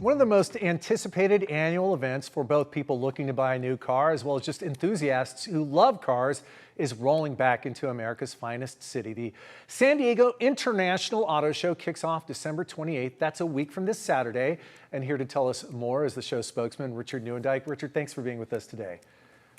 One of the most anticipated annual events for both people looking to buy a new car as well as just enthusiasts who love cars is rolling back into America's finest city. The San Diego International Auto Show kicks off December 28th. That's a week from this Saturday. And here to tell us more is the show's spokesman, Richard Neuendijk. Richard, thanks for being with us today.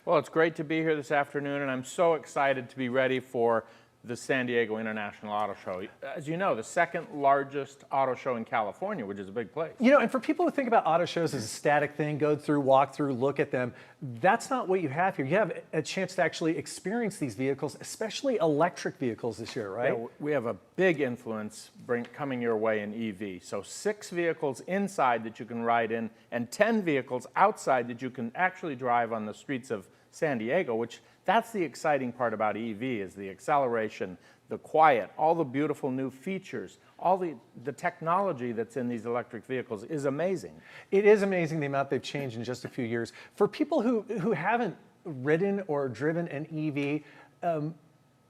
Well, it's great to be here this afternoon, and I'm so excited to be ready for the San Diego International Auto Show. As you know, the second largest auto show in California, which is a big place. You know, and for people who think about auto shows as a static thing, go through, walk through, look at them, that's not what you have here. You have a chance to actually experience these vehicles, especially electric vehicles this year, right? Yeah, we have a big influence coming your way in EV. So 6 vehicles inside that you can ride in and 10 vehicles outside that you can actually drive on the streets of San Diego, which that's the exciting part about EV is the acceleration, the quiet, all the beautiful new features, all the technology that's in these electric vehicles is amazing. It is amazing the amount they've changed in just a few years. For people who haven't ridden or driven an EV,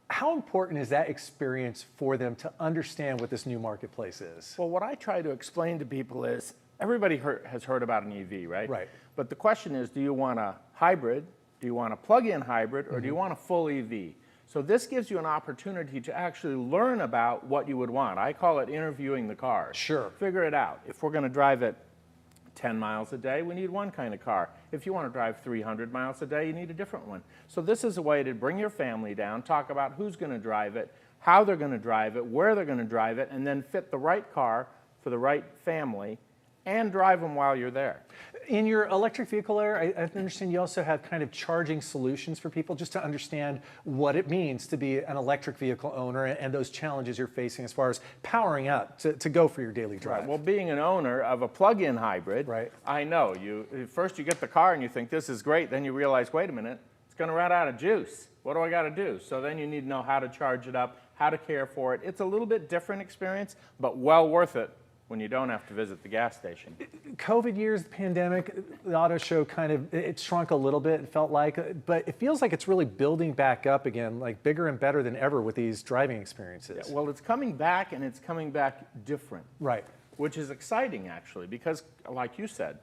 how important is that experience for them to understand what this new marketplace is? Well, what I try to explain to people is everybody has heard about an EV, right? Right. But the question is, do you want a hybrid? Do you want a plug-in hybrid, or do you want a full EV? So this gives you an opportunity to actually learn about what you would want. I call it interviewing the car. Sure. Figure it out. If we're going to drive it 10 miles a day, we need one kind of car. If you want to drive 300 miles a day, you need a different one. So this is a way to bring your family down, talk about who's going to drive it, how they're going to drive it, where they're going to drive it, and then fit the right car for the right family and drive them while you're there. In your electric vehicle area, I understand you also have kind of charging solutions for people just to understand what it means to be an electric vehicle owner and those challenges you're facing as far as powering up to go for your daily drive. Right. Well, being an owner of a plug-in hybrid, right. I know. First you get the car and you think this is great, then you realize, wait a minute, it's going to run out of juice. What do I got to do? So then you need to know how to charge it up, how to care for it. It's a little bit different experience, but well worth it when you don't have to visit the gas station. COVID years, the pandemic, the auto show it shrunk a little bit, it felt like, but it feels like it's really building back up again, like bigger and better than ever with these driving experiences. Yeah, well, it's coming back, and it's coming back different. Right. Which is exciting, actually, because like you said,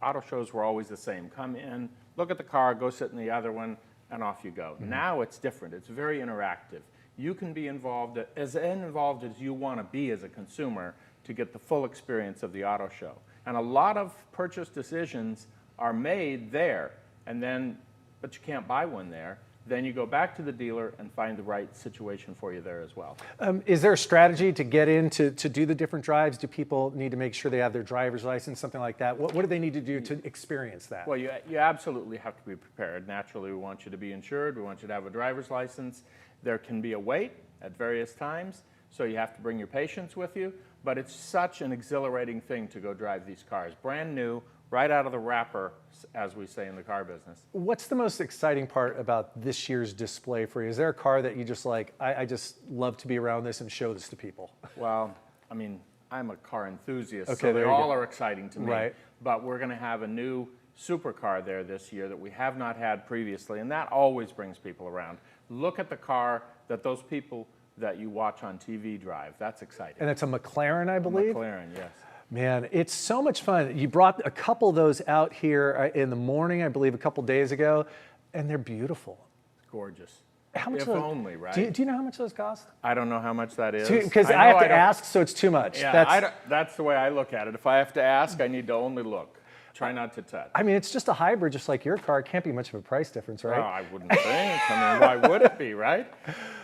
auto shows were always the same. Come in, look at the car, go sit in the other one, and off you go. Mm-hmm. Now it's different. It's very interactive. You can be involved as you want to be as a consumer to get the full experience of the auto show. And a lot of purchase decisions are made there, but you can't buy one there. Then you go back to the dealer and find the right situation for you there as well. Is there a strategy to get in to do the different drives? Do people need to make sure they have their driver's license, something like that? What do they need to do to experience that? Well, you absolutely have to be prepared. Naturally, we want you to be insured. We want you to have a driver's license. There can be a wait at various times, so you have to bring your patients with you. But it's such an exhilarating thing to go drive these cars. Brand new, right out of the wrapper, as we say in the car business. What's the most exciting part about this year's display for you? Is there a car that you just like, I just love to be around this and show this to people? Well, I mean, I'm a car enthusiast, okay, so they all are exciting to me. Right. But we're going to have a new supercar there this year that we have not had previously, and that always brings people around. Look at the car that those people that you watch on TV drive. That's exciting. And it's a McLaren, I believe? McLaren, yes. Man, it's so much fun. You brought a couple of those out here in the morning, I believe, a couple days ago, and they're beautiful. It's gorgeous. How much if only, right? Do you know how much those cost? I don't know how much that is. Because I have to ask, so it's too much. Yeah, that's the way I look at it. If I have to ask, I need to only look. Try not to touch. I mean, it's just a hybrid, just like your car. It can't be much of a price difference, right? Oh, I wouldn't think. I mean, why would it be, right?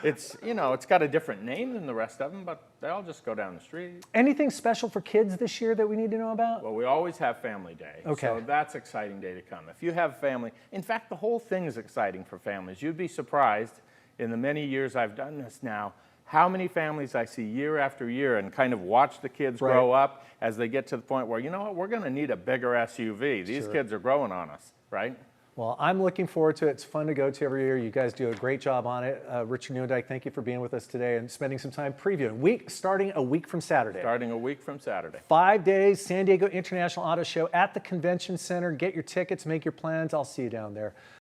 It's, it's got a different name than the rest of them, but they all just go down the street. Anything special for kids this year that we need to know about? Well, we always have Family Day. Okay. So that's an exciting day to come. If you have family, in fact, the whole thing is exciting for families. You'd be surprised in the many years I've done this now, how many families I see year after year and kind of watch the kids grow up as they get to the point where, you know what, we're going to need a bigger SUV. These kids are growing on us, right? Well, I'm looking forward to it. It's fun to go to every year. You guys do a great job on it. Richard Neuendijk, thank you for being with us today and spending some time previewing. Starting a week from Saturday. Starting a week from Saturday. 5 days, San Diego International Auto Show at the Convention Center. Get your tickets, make your plans. I'll see you down there.